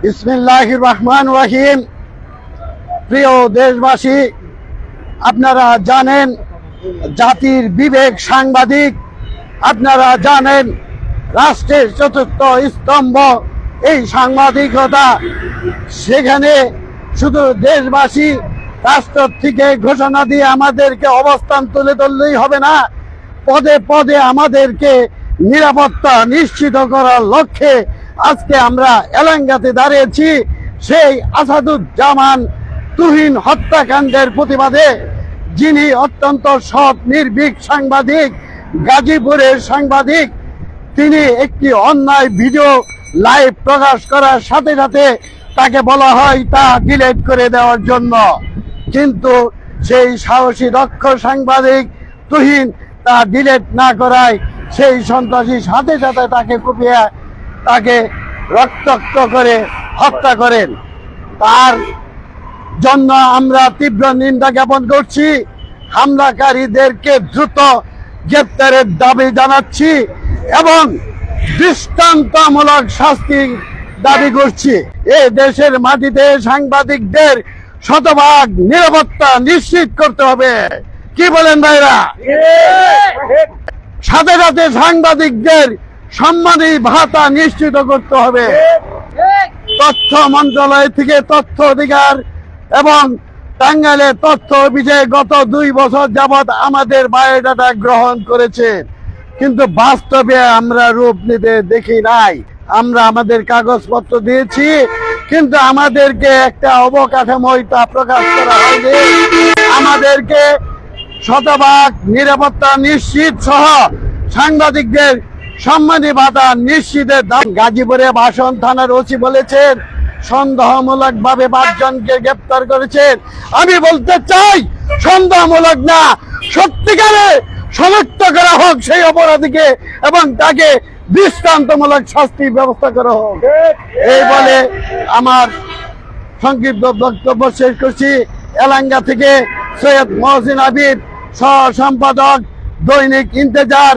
বিসমিল্লাহির রহমানির রহিম। প্রিয় দেশবাসী, আপনারা জানেন জাতির বিবেক সাংবাদিক, আপনারা জানেন রাষ্ট্রের চতুর্থ স্তম্ভ এই সাংবাদিকতা। সেখানে শুধু দেশবাসী রাষ্ট্র থেকে ঘোষণা দিয়ে আমাদেরকে অবস্থান তুলে ধরলেই হবে না, পদে পদে আমাদেরকে নিরাপত্তা নিশ্চিত করার লক্ষ্যে আজকে আমরা এলাঙ্গাতে দাঁড়িয়েছি। সেই আসাদুজ্জামান তুহিন হত্যাকাণ্ডের প্রতিবাদে, যিনি অত্যন্ত সৎ নির্ভীক সাংবাদিক, গাজীপুরের সাংবাদিক, তিনি একটি অন্যায় ভিডিও লাইভ প্রকাশ করার সাথে সাথে তাকে বলা হয় তা ডিলিট করে দেওয়ার জন্য। কিন্তু সেই সাহসী দক্ষ সাংবাদিক তুহিন তা ডিলিট না করায় সেই সন্ত্রাসী সাথে সাথে তাকে কুপিয়ে তাকে রক্তাক্ত করে হত্যা করেন। তার জন্য আমরা তীব্র নিন্দা জ্ঞাপন করছি। হামলাকারীদেরকে দ্রুত গ্রেপ্তারের দাবি জানাচ্ছি এবং দৃষ্টান্তমূলক শাস্তি দাবি করছি। এই দেশের মাটিতে সাংবাদিকদের শতভাগ নিরাপত্তা নিশ্চিত করতে হবে। কি বলেন ভাইরা? সাথে সাথে সাংবাদিকদের সম্মানী ভাতা নিশ্চিত করতে হবে। তথ্য মন্ত্রণালয় থেকে তথ্য অধিকার এবং টাঙ্গাইলের তথ্য অফিসে গত 2 বছর যাবৎ আমাদের বায়োডাটা গ্রহণ করেছে, কিন্তু বাস্তবে আমরা রূপ নিতে দেখি নাই। আমরা আমাদের কাগজপত্র দিয়েছি, কিন্তু আমাদেরকে একটা অবকাঠামো তা প্রকাশ করা হয়নি। আমাদেরকে শতভাগ নিরাপত্তা নিশ্চিত সহ সাংবাদিকদের সম্মানী ভাতা নিশ্চিতের দাম। গাজীপুরে ভাষণ থানার ওসি বলেছেন সন্দেহমূলক ভাবে 5 জনকে গ্রেপ্তার করেছেন। আমি বলতে চাই সন্দেহমূলক না, সত্যিকারে শনাক্ত করা হোক সেই অপরাধীকে এবং তাকে দৃষ্টান্তমূলক শাস্তির ব্যবস্থা করা হোক। এই বলে আমার সংক্ষিপ্ত বক্তব্য শেষ করছি। এলাঙ্গা থেকে সৈয়দ মহসিন আবিদ, সহ সম্পাদক, দৈনিক ইন্তেজার।